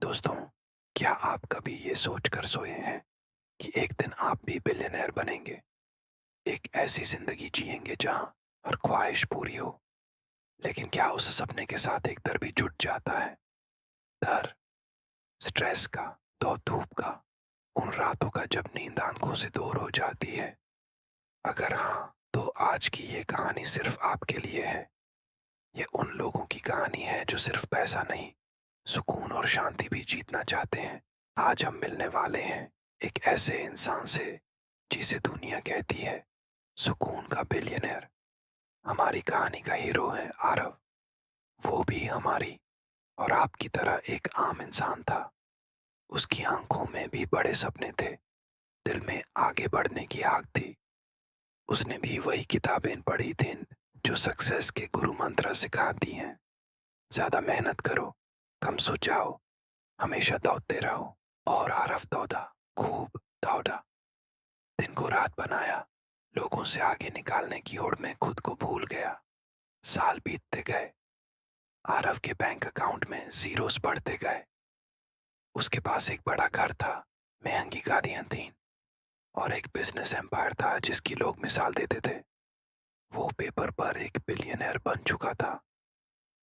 दोस्तों, क्या आप कभी ये सोचकर सोए हैं कि एक दिन आप भी बिलियनर बनेंगे? एक ऐसी जिंदगी जिएंगे जहां हर ख्वाहिश पूरी हो। लेकिन क्या उस सपने के साथ एक डर भी जुट जाता है? डर, स्ट्रेस का, दौड़ धूप का, उन रातों का जब नींद आंखों से दूर हो जाती है। अगर हाँ, तो आज की ये कहानी सिर्फ आपके लिए है। ये उन लोगों की कहानी है जो सिर्फ पैसा नहीं, सुकून और शांति भी जीतना चाहते हैं। आज हम मिलने वाले हैं एक ऐसे इंसान से जिसे दुनिया कहती है सुकून का बिलियनर। हमारी कहानी का हीरो है आरव। वो भी हमारी और आपकी तरह एक आम इंसान था। उसकी आंखों में भी बड़े सपने थे, दिल में आगे बढ़ने की आग थी। उसने भी वही किताबें पढ़ी थी जो सक्सेस के गुरु मंत्र सिखाती हैं। ज्यादा मेहनत करो, कम सो जाओ, हमेशा दौड़ते रहो। और आरव दौड़ा, खूब दौड़ा, दिन को रात बनाया, लोगों से आगे निकालने की होड़ में खुद को भूल गया। साल बीतते गए, आरव के बैंक अकाउंट में जीरोस बढ़ते गए। उसके पास एक बड़ा घर था, महंगी गाड़ियां थीं और एक बिजनेस एम्पायर था जिसकी लोग मिसाल देते थे। वो पेपर पर एक बिलियनर बन चुका था।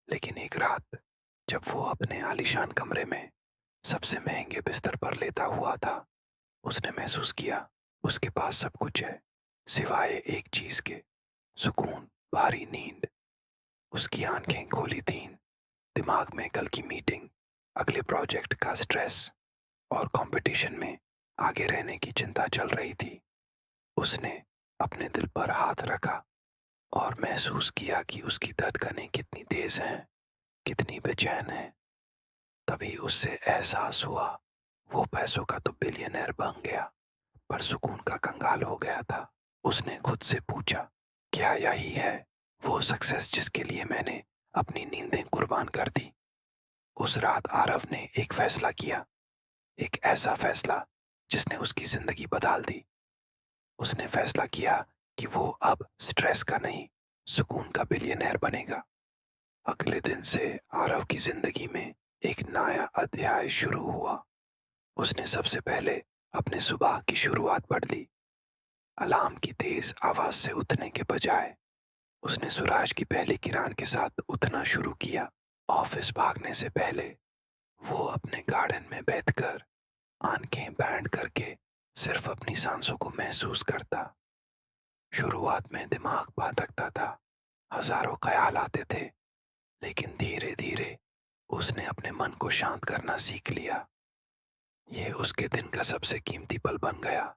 लेकिन एक रात, जब वो अपने आलीशान कमरे में सबसे महंगे बिस्तर पर लेटा हुआ था, उसने महसूस किया उसके पास सब कुछ है, सिवाय एक चीज के, सुकून, भारी नींद। उसकी आंखें खोली थीं, दिमाग में कल की मीटिंग, अगले प्रोजेक्ट का स्ट्रेस और कंपटीशन में आगे रहने की चिंता चल रही थी। उसने अपने दिल पर हाथ रखा और महसूस किया कि उसकी धड़कनें कितनी तेज हैं, कितनी बेचैन हैं। तभी उससे एहसास हुआ, वो पैसों का तो बिलियनर बन गया, पर सुकून का कंगाल हो गया था। उसने खुद से पूछा, क्या यही है वो सक्सेस जिसके लिए मैंने अपनी नींदें कुर्बान कर दी? उस रात आरव ने एक फैसला किया, एक ऐसा फैसला जिसने उसकी जिंदगी बदल दी। उसने फैसला किया कि वो अब स्ट्रेस का नहीं, सुकून का बिलियनर बनेगा। अगले दिन से आरव की जिंदगी में एक नया अध्याय शुरू हुआ। उसने सबसे पहले अपने सुबह की शुरुआत पढ़ ली। अलार्म की तेज आवाज से उठने के बजाय उसने सूरज की पहली किरण के साथ उठना शुरू किया। ऑफिस भागने से पहले वो अपने गार्डन में बैठकर आंखें बैंड करके सिर्फ अपनी सांसों को महसूस करता। शुरुआत में दिमाग भटकता था, हजारों ख्याल आते थे, लेकिन धीरे धीरे उसने अपने मन को शांत करना सीख लिया। ये उसके दिन का सबसे कीमती पल बन गया,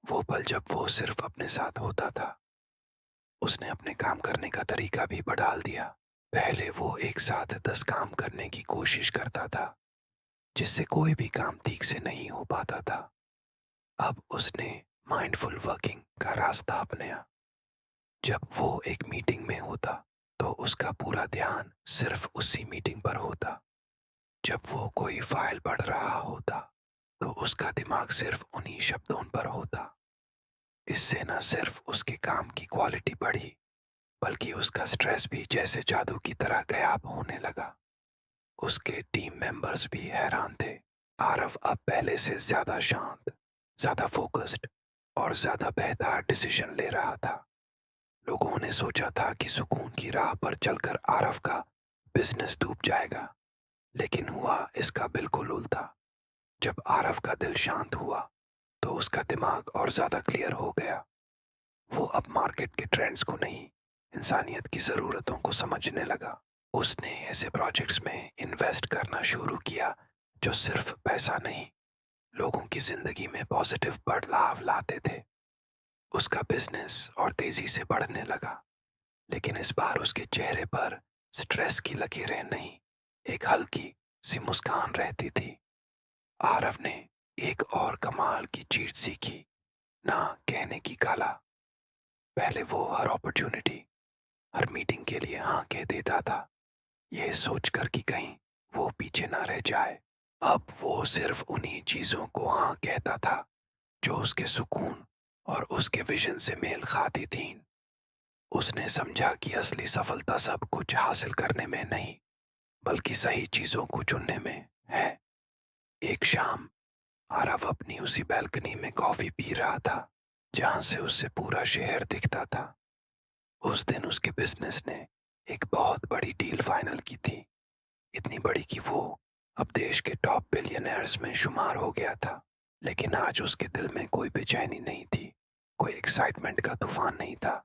वो पल जब वो सिर्फ अपने साथ होता था। उसने अपने काम करने का तरीका भी बदल दिया। पहले वो एक साथ 10 काम करने की कोशिश करता था, जिससे कोई भी काम ठीक से नहीं हो पाता था। अब उसने माइंडफुल वर्किंग का रास्ता अपनाया। जब वो एक मीटिंग में होता, तो उसका पूरा ध्यान सिर्फ उसी मीटिंग पर होता। जब वो कोई फाइल पढ़ रहा होता, तो उसका दिमाग सिर्फ उन्हीं शब्दों पर होता। इससे न सिर्फ उसके काम की क्वालिटी बढ़ी, बल्कि उसका स्ट्रेस भी जैसे जादू की तरह गायब होने लगा। उसके टीम मेंबर्स भी हैरान थे। आरव अब पहले से ज्यादा शांत, ज्यादा फोकस्ड और ज्यादा बेहतर डिसीजन ले रहा था। लोगों ने सोचा था कि सुकून की राह पर चलकर आरव का बिजनेस डूब जाएगा, लेकिन हुआ इसका बिल्कुल उल्टा। जब आरव का दिल शांत हुआ, तो उसका दिमाग और ज्यादा क्लियर हो गया। वो अब मार्केट के ट्रेंड्स को नहीं, इंसानियत की जरूरतों को समझने लगा। उसने ऐसे प्रोजेक्ट्स में इन्वेस्ट करना शुरू किया जो सिर्फ पैसा नहीं, लोगों की जिंदगी में पॉजिटिव बदलाव लाते थे। उसका बिजनेस और तेजी से बढ़ने लगा, लेकिन इस बार उसके चेहरे पर स्ट्रेस की लकीरें नहीं, एक हल्की सी मुस्कान रहती थी। आरव ने एक और कमाल की चीज सीखी, ना कहने की कला। पहले वो हर अपॉर्चुनिटी, हर मीटिंग के लिए हाँ कह देता था, ये सोचकर कि कहीं वो पीछे ना रह जाए। अब वो सिर्फ उन्हीं चीजों को हाँ कहता था जो उसके सुकून और उसके विजन से मेल खाती थीं। उसने समझा कि असली सफलता सब कुछ हासिल करने में नहीं, बल्कि सही चीजों को चुनने में है। एक शाम आरव अपनी उसी बैल्कनी में कॉफी पी रहा था जहां से उससे पूरा शहर दिखता था। उस दिन उसके बिजनेस ने एक बहुत बड़ी डील फाइनल की थी, इतनी बड़ी कि वो अब देश के टॉप बिलियनर्स में शुमार हो गया था। लेकिन आज उसके दिल में कोई बेचैनी नहीं थी, कोई एक्साइटमेंट का तूफान नहीं था।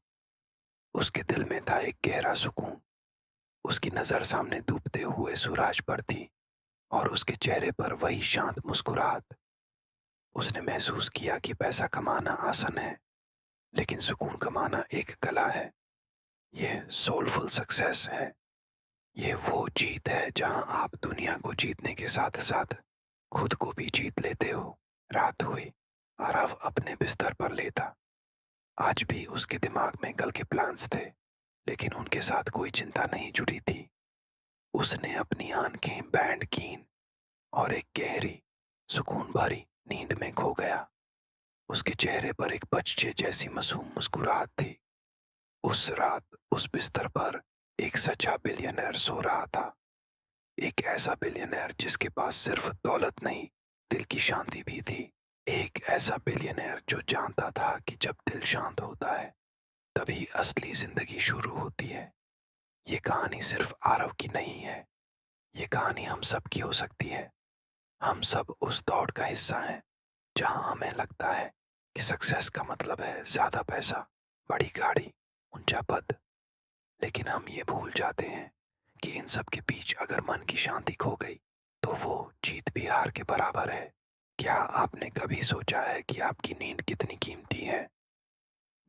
उसके दिल में था एक गहरा सुकून। उसकी नजर सामने डूबते हुए सूरज पर थी और उसके चेहरे पर वही शांत मुस्कुराहट। उसने महसूस किया कि पैसा कमाना आसान है, लेकिन सुकून कमाना एक कला है। यह सोलफुल सक्सेस है। ये वो जीत है जहां आप दुनिया को जीतने के साथ साथ खुद को भी जीत लेते हो। रात हुई, आरव अपने बिस्तर पर लेटा। आज भी उसके दिमाग में कल के प्लान्स थे, लेकिन उनके साथ कोई चिंता नहीं जुड़ी थी। उसने अपनी आंखें बैंड कीं और एक गहरी, सुकून भरी नींद में खो गया। उसके चेहरे पर एक बच्चे जैसी मासूम मुस्कुराहट थी। उस रात उस बिस्तर पर एक सच्चा बिलियनर सो रहा था। एक ऐसा बिलियनर जिसके पास सिर्फ दौलत नहीं, दिल की शांति भी थी। एक ऐसा बिलियनर जो जानता था कि जब दिल शांत होता है तभी असली जिंदगी शुरू होती है। ये कहानी सिर्फ आरव की नहीं है, ये कहानी हम सब की हो सकती है। हम सब उस दौड़ का हिस्सा हैं जहां हमें लगता है कि सक्सेस का मतलब है ज्यादा पैसा, बड़ी गाड़ी, ऊंचा पद। लेकिन हम ये भूल जाते हैं कि इन सब के बीच अगर मन की शांति खो गई तो वो जीत भी हार के बराबर है। क्या आपने कभी सोचा है कि आपकी नींद कितनी कीमती है?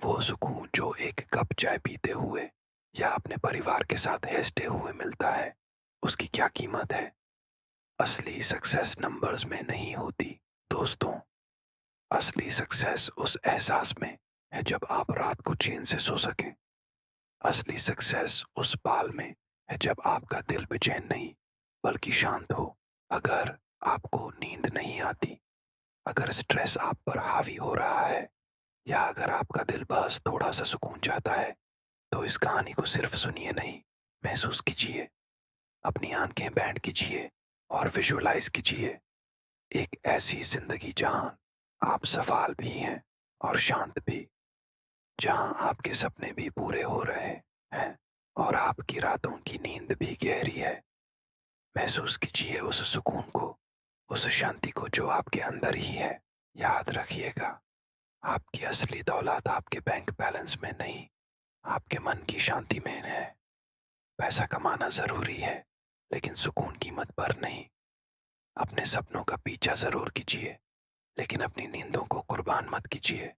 वो सुकून जो एक कप चाय पीते हुए या अपने परिवार के साथ हंसते हुए मिलता है, उसकी क्या कीमत है? असली सक्सेस नंबर्स में नहीं होती दोस्तों। असली सक्सेस उस एहसास में है जब आप रात को चैन से सो सकें। असली सक्सेस उस पाल में है जब आपका दिल बेचैन नहीं बल्कि शांत हो। अगर आपको नींद नहीं आती, अगर स्ट्रेस आप पर हावी हो रहा है, या अगर आपका दिल बस थोड़ा सा सुकून चाहता है, तो इस कहानी को सिर्फ सुनिए नहीं, महसूस कीजिए। अपनी आंखें बैंड कीजिए और विजुअलाइज कीजिए एक ऐसी जिंदगी जहां आप सवाल भी हैं और शांत भी, जहां आपके सपने भी पूरे हो रहे हैं और आपकी रातों की नींद भी गहरी है। महसूस कीजिए उस सुकून को, उस शांति को जो आपके अंदर ही है। याद रखिएगा, आपकी असली दौलत आपके बैंक बैलेंस में नहीं, आपके मन की शांति में है। पैसा कमाना जरूरी है, लेकिन सुकून कीमत पर नहीं। अपने सपनों का पीछा जरूर कीजिए, लेकिन अपनी नींदों को कुर्बान मत कीजिए।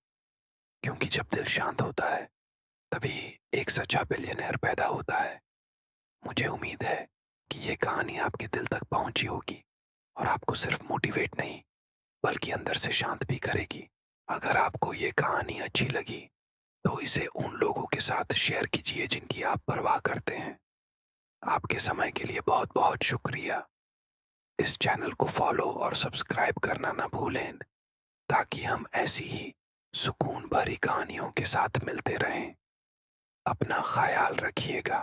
क्योंकि जब दिल शांत होता है तभी एक सच्चा बिलियनर पैदा होता है। मुझे उम्मीद है कि ये कहानी आपके दिल तक पहुंची होगी और आपको सिर्फ मोटिवेट नहीं बल्कि अंदर से शांत भी करेगी। अगर आपको ये कहानी अच्छी लगी तो इसे उन लोगों के साथ शेयर कीजिए जिनकी आप परवाह करते हैं। आपके समय के लिए बहुत बहुत शुक्रिया। इस चैनल को फॉलो और सब्सक्राइब करना ना भूलें ताकि हम ऐसी ही सुकून भरी कहानियों के साथ मिलते रहें। अपना ख्याल रखिएगा।